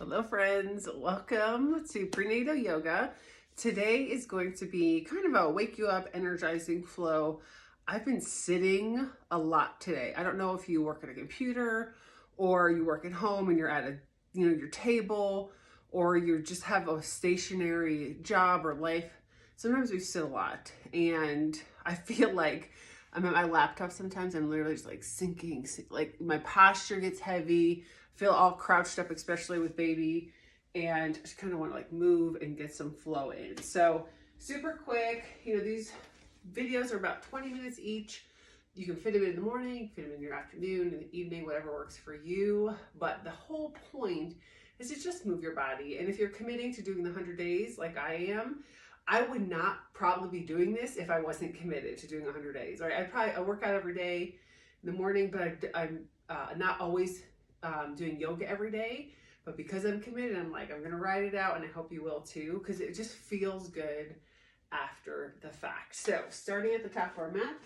Hello friends, welcome to Prenatal Yoga. Today is going to be kind of a wake you up, energizing flow. I've been sitting a lot today. I don't know if you work at a computer or you work at home and you're at your table, or you just have a stationary job or life. Sometimes we sit a lot and I feel like I'm at my laptop sometimes. I'm literally just like sinking, like my posture gets heavy, feel all crouched up, especially with baby, and just kind of want to like move and get some flow in. So super quick, these videos are about 20 minutes each. You can fit them in the morning, fit them in your afternoon, in the evening, whatever works for you. But the whole point is to just move your body. And if you're committing to doing the 100 days like I am, I would not probably be doing this if I wasn't committed to doing 100 days. Right? I work out every day in the morning, but I'm not always doing yoga every day. But because I'm committed, I'm like, I'm going to ride it out, and I hope you will too, because it just feels good after the fact. So starting at the top of our mat.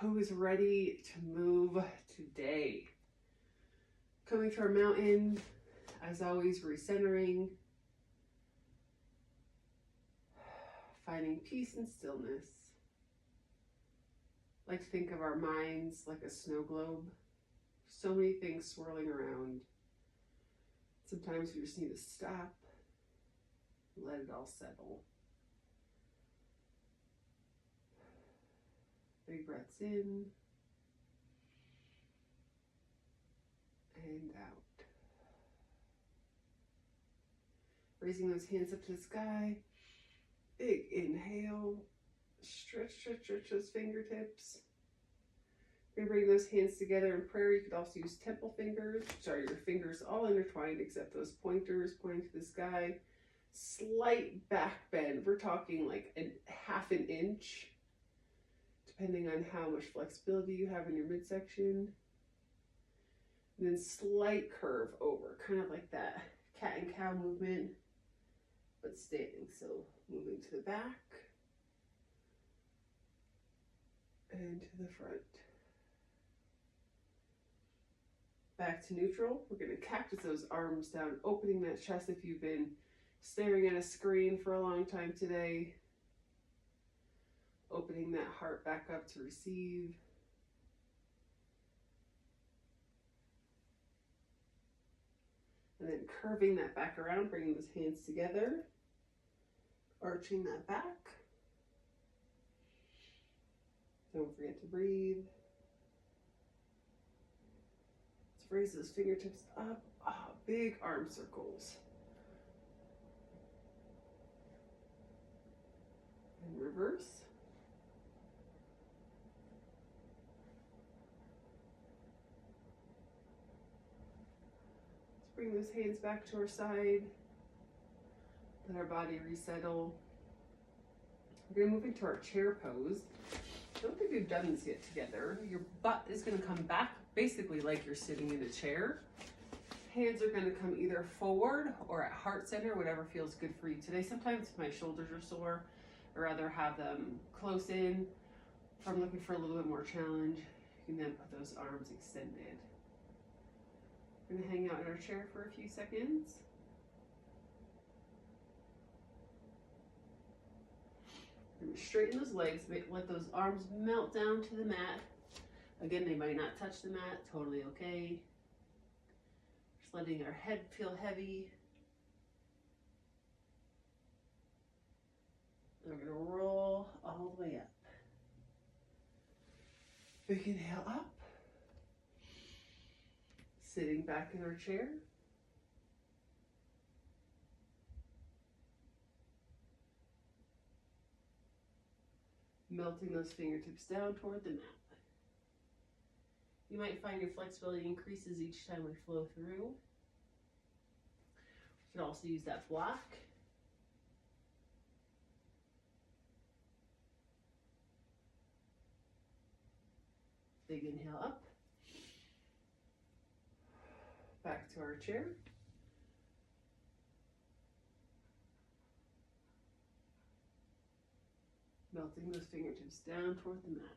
Who is ready to move today? Coming to our mountain, as always, recentering. Finding peace and stillness. I like to think of our minds like a snow globe. So many things swirling around. Sometimes we just need to stop, let it all settle. Big breaths in and out. Raising those hands up to the sky. Big inhale. Stretch those fingertips. You're going to bring those hands together in prayer. You could also use temple fingers. Your fingers all intertwined except those pointers pointing to the sky. Slight back bend. We're talking like half an inch, depending on how much flexibility you have in your midsection. And then slight curve over, kind of like that cat and cow movement, but standing. So moving to the back and to the front. Back to neutral. We're going to cactus those arms down, opening that chest if you've been staring at a screen for a long time today. Opening that heart back up to receive. And then curving that back around, bringing those hands together. Arching that back. Don't forget to breathe. Let's raise those fingertips up. Big arm circles. And reverse. Let's bring those hands back to our side. Let our body resettle. We're going to move into our chair pose. I don't think we've done this yet together. Your butt is going to come back basically like you're sitting in a chair. Hands are going to come either forward or at heart center, whatever feels good for you today. Sometimes my shoulders are sore. I'd rather have them close in. If I'm looking for a little bit more challenge, you can then put those arms extended. We're going to hang out in our chair for a few seconds. Straighten those legs, let those arms melt down to the mat. Again, they might not touch the mat, totally okay. Just letting our head feel heavy. And we're going to roll all the way up. Big inhale up. Sitting back in our chair. Melting those fingertips down toward the mat. You might find your flexibility increases each time we flow through. You should also use that block. Big inhale up. Back to our chair. Melting those fingertips down toward the mat.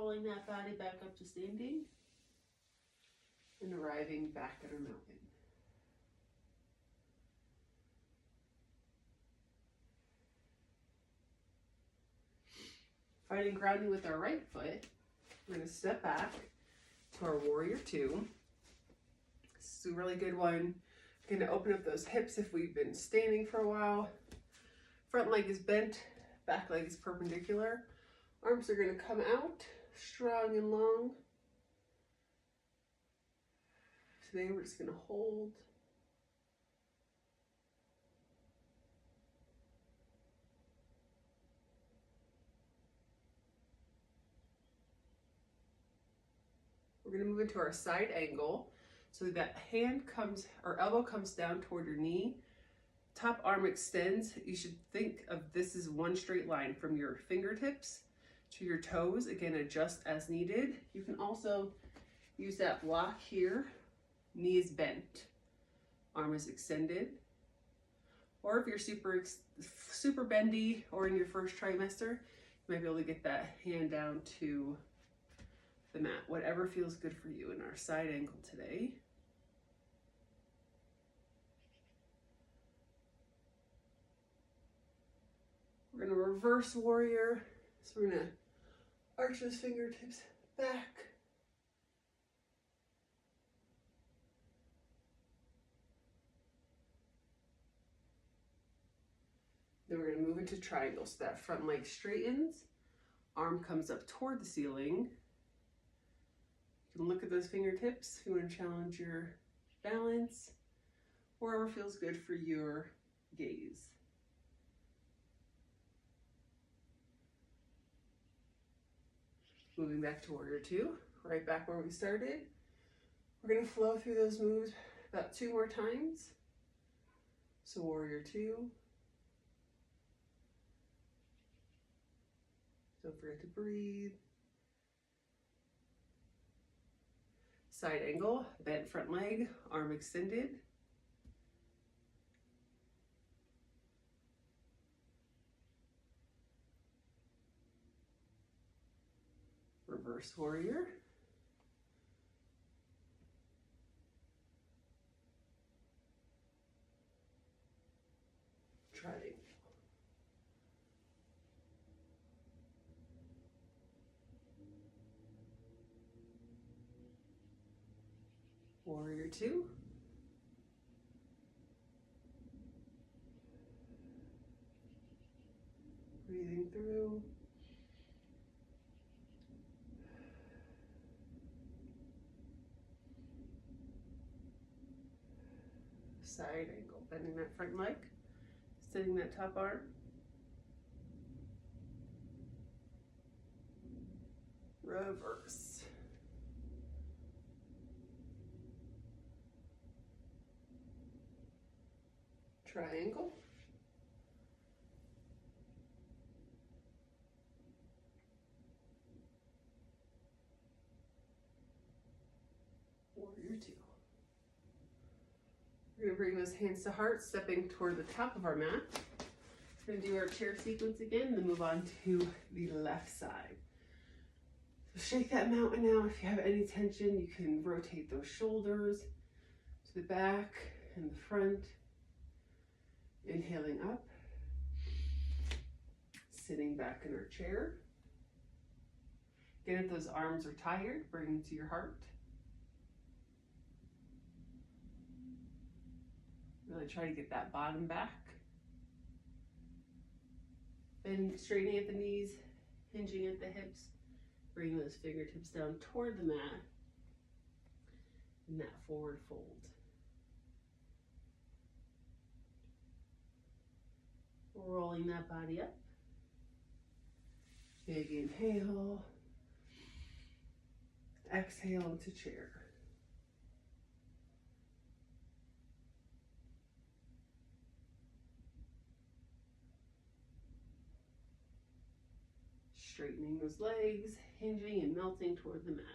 rolling that body back up to standing and arriving back at our mountain. Finding grounding with our right foot, we're going to step back to our warrior two. This is a really good one. We're going to open up those hips if we've been standing for a while. Front leg is bent, back leg is perpendicular. Arms are going to come out, strong and long. Today we're just going to hold. We're going to move into our side angle so that our elbow comes down toward your knee. Top arm extends. You should think of this as one straight line from your fingertips to your toes. Again, adjust as needed. You can also use that block here. Knee is bent. Arm is extended. Or if you're super bendy or in your first trimester, you might be able to get that hand down to the mat, whatever feels good for you in our side angle today. We're going to reverse warrior. So we're going to arch those fingertips back. Then we're going to move into triangle. So that front leg straightens, arm comes up toward the ceiling. You can look at those fingertips if you want to challenge your balance, wherever feels good for your gaze. Moving back to warrior two, right back where we started. We're going to flow through those moves about 2 more times. So warrior two. Don't forget to breathe. Side angle, bent front leg, arm extended. Reverse warrior. Triangle. Warrior two. Breathing through. Side angle, bending that front leg, extending that top arm. Reverse. Triangle. Warrior two. We're going to bring those hands to heart, stepping toward the top of our mat. We're going to do our chair sequence again, then move on to the left side. So shake that mountain out. If you have any tension, you can rotate those shoulders to the back and the front. Inhaling up, sitting back in our chair. Again, if those arms are tired, bring them to your heart. Really try to get that bottom back. Then straightening at the knees, hinging at the hips, bring those fingertips down toward the mat in that forward fold. Rolling that body up. Big inhale. Exhale into chair. Straightening those legs, hinging and melting toward the mat.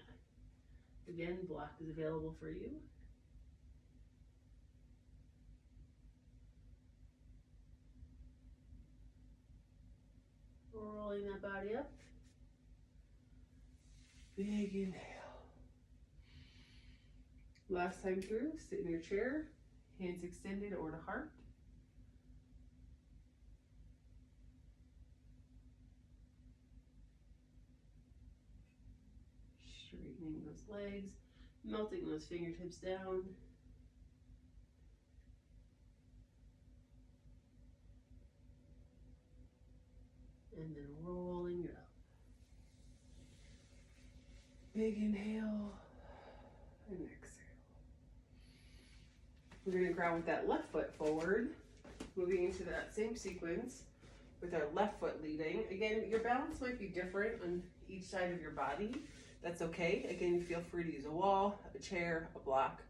Again, block is available for you. Rolling that body up. Big inhale. Last time through, sit in your chair, hands extended or to heart. Straightening those legs, melting those fingertips down. And then rolling it up. Big inhale and exhale. We're going to ground with that left foot forward, moving into that same sequence with our left foot leading. Again, your balance might be different on each side of your body. That's okay. Again, feel free to use a wall, a chair, a block,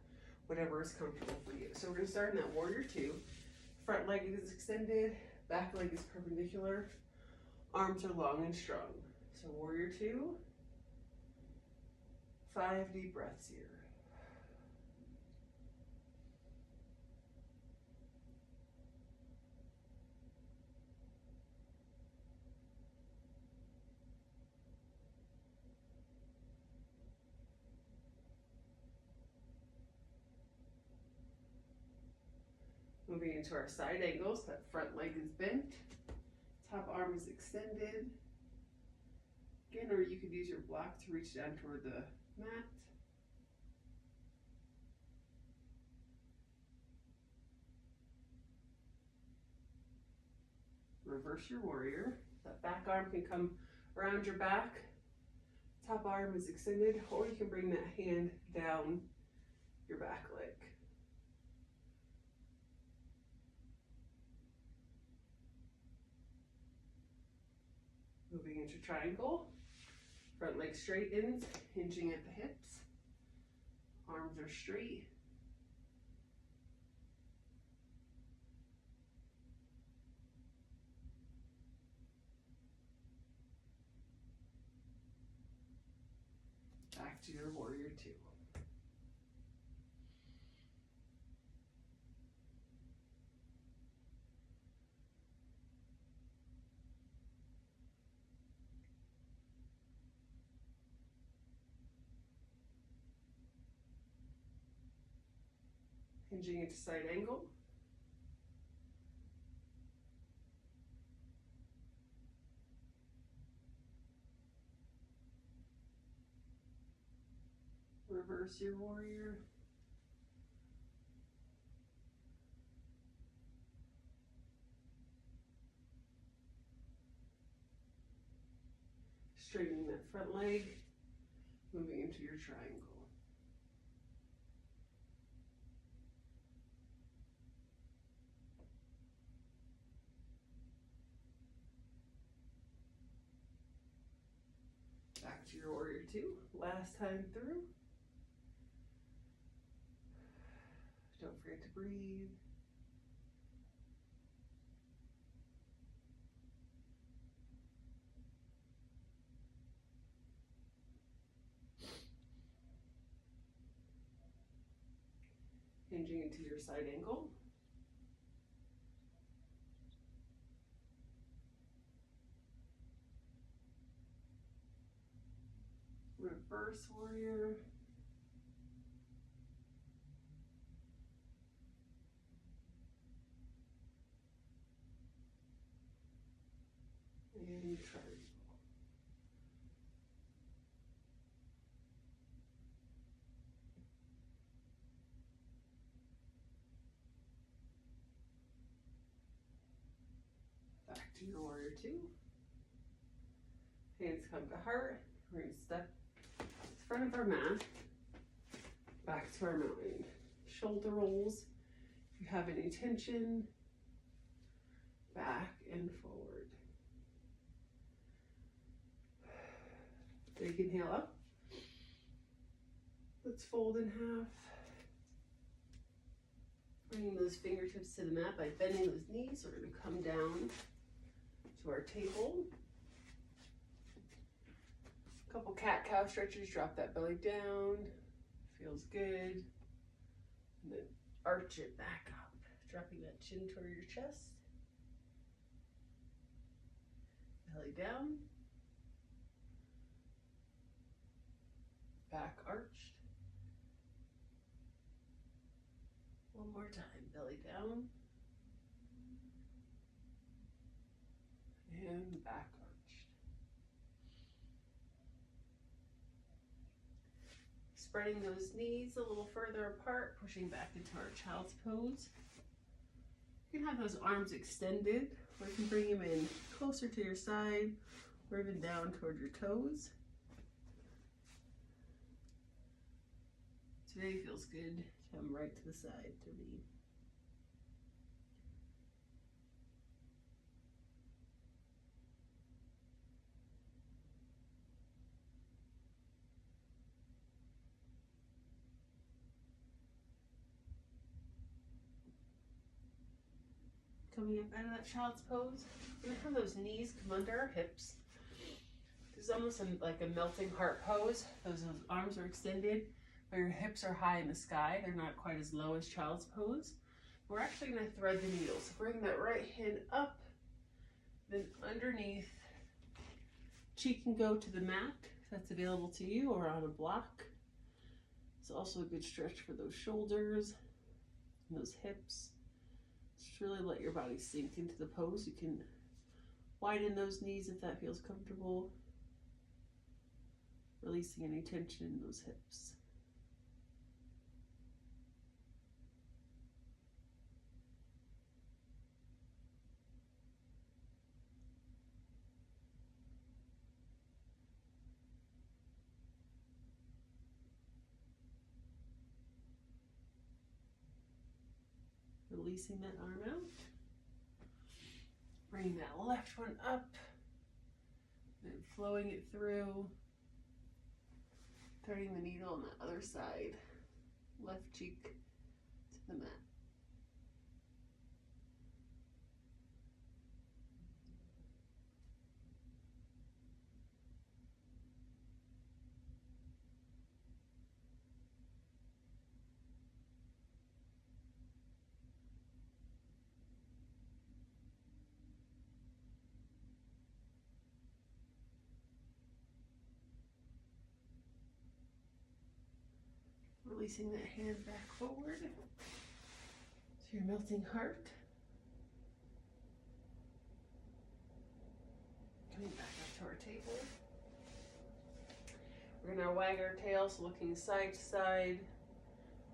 whatever is comfortable for you. So we're going to start in that warrior two. Front leg is extended, back leg is perpendicular, arms are long and strong. So warrior two, 5 deep breaths here. Moving into our side angles, that front leg is bent, top arm is extended. Again, or you could use your block to reach down toward the mat. Reverse your warrior. That back arm can come around your back. Top arm is extended, or you can bring that hand down your back leg. Moving into triangle. Front leg straightens, hinging at the hips. Arms are straight. Back to your warrior two. Hinging into side angle. Reverse your warrior. Straightening that front leg, moving into your triangle. Back to your warrior two, last time through. Don't forget to breathe. Hinging into your side angle. Reverse warrior. And triangle. Back to your warrior two. Hands come to heart. We're going to step to the front of our mat. Back to our mountain. Shoulder rolls. If you have any tension, back and forward. Big inhale up. Let's fold in half. Bringing those fingertips to the mat by bending those knees. We're going to come down to our table. A couple cat-cow stretches. Drop that belly down. Feels good. And then arch it back up. Dropping that chin toward your chest. Belly down. back arched. One more time, belly down. And back arched. Spreading those knees a little further apart, pushing back into our child's pose. You can have those arms extended, or you can bring them in closer to your side, or even down toward your toes. Today feels good to come right to the side to me. Coming up out of that child's pose, we're gonna have those knees come under our hips. This is almost like a melting heart pose. Those arms are extended, but your hips are high in the sky. They're not quite as low as child's pose. We're actually gonna thread the needle. So bring that right hand up, then underneath. Cheek can go to the mat if that's available to you, or on a block. It's also a good stretch for those shoulders and those hips. Just really let your body sink into the pose. You can widen those knees if that feels comfortable. Releasing any tension in those hips. Releasing that arm out. Bring that left one up, then flowing it through. Threading the needle on the other side, left cheek to the mat. Releasing that hand back forward to your melting heart. Coming back up to our table. We're gonna wag our tails, looking side to side,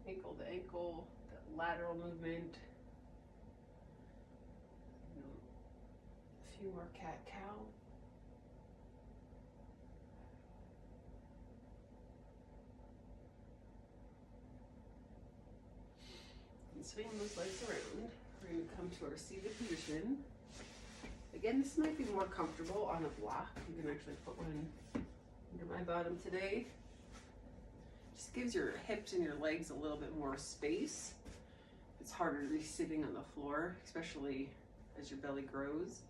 ankle to ankle, that lateral movement. A few more cat-cow. Swing those legs around. We're going to come to our seated position. Again, this might be more comfortable on a block. You can actually put one under my bottom today. Just gives your hips and your legs a little bit more space. It's harder to be sitting on the floor, especially as your belly grows.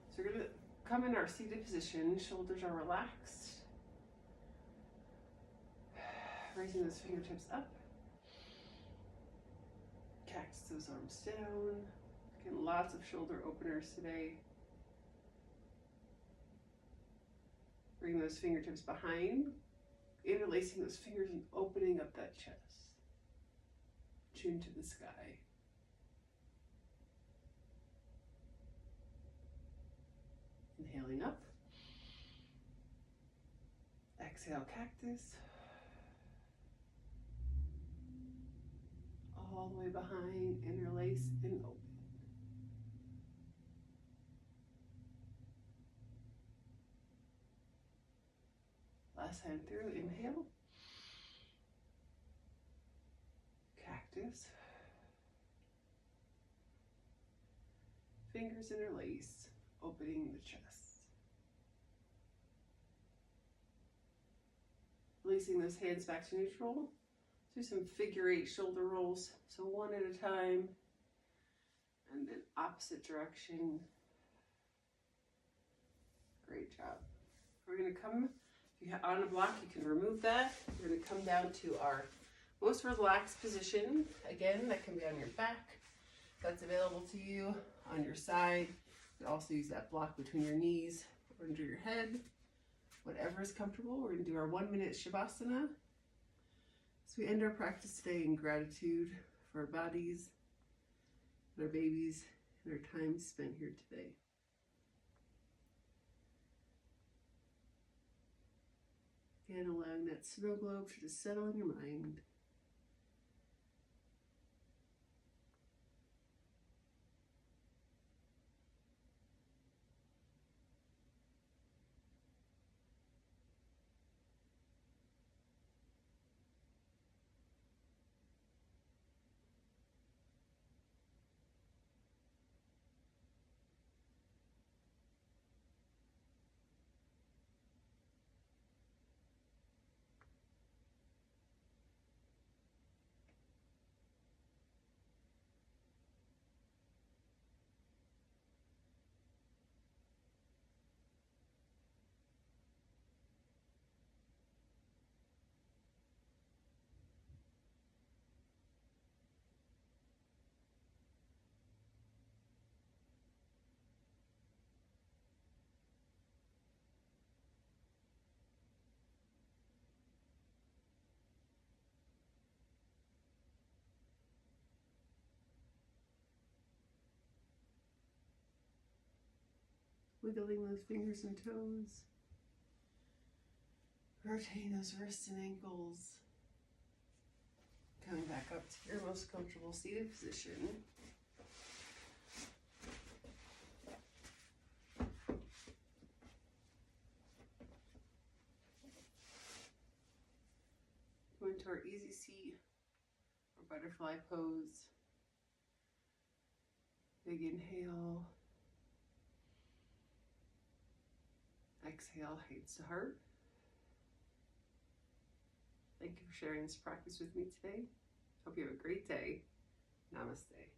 So we're going to come in our seated position. Shoulders are relaxed. Raising those fingertips up. Cactus those arms down. Getting lots of shoulder openers today. Bring those fingertips behind. Interlacing those fingers and opening up that chest. Chin to the sky. Inhaling up. Exhale, cactus. All the way behind, interlace and open. Last time through, inhale. Cactus. Fingers interlace, opening the chest. Releasing those hands back to neutral. Do some figure 8 shoulder rolls. So one at a time, and then opposite direction. Great job. We're gonna come, if you have on a block, you can remove that. We're gonna come down to our most relaxed position. Again, that can be on your back. That's available to you on your side. You can also use that block between your knees or under your head. Whatever is comfortable. We're gonna do our 1 minute Shavasana. So we end our practice today in gratitude for our bodies and our babies and our time spent here today. Again, allowing that snow globe to just settle in your mind. Wiggling those fingers and toes. Rotating those wrists and ankles. Coming back up to your most comfortable seated position. Go into our easy seat or butterfly pose. Big inhale. Exhale, hands to heart. Thank you for sharing this practice with me today. Hope you have a great day. Namaste.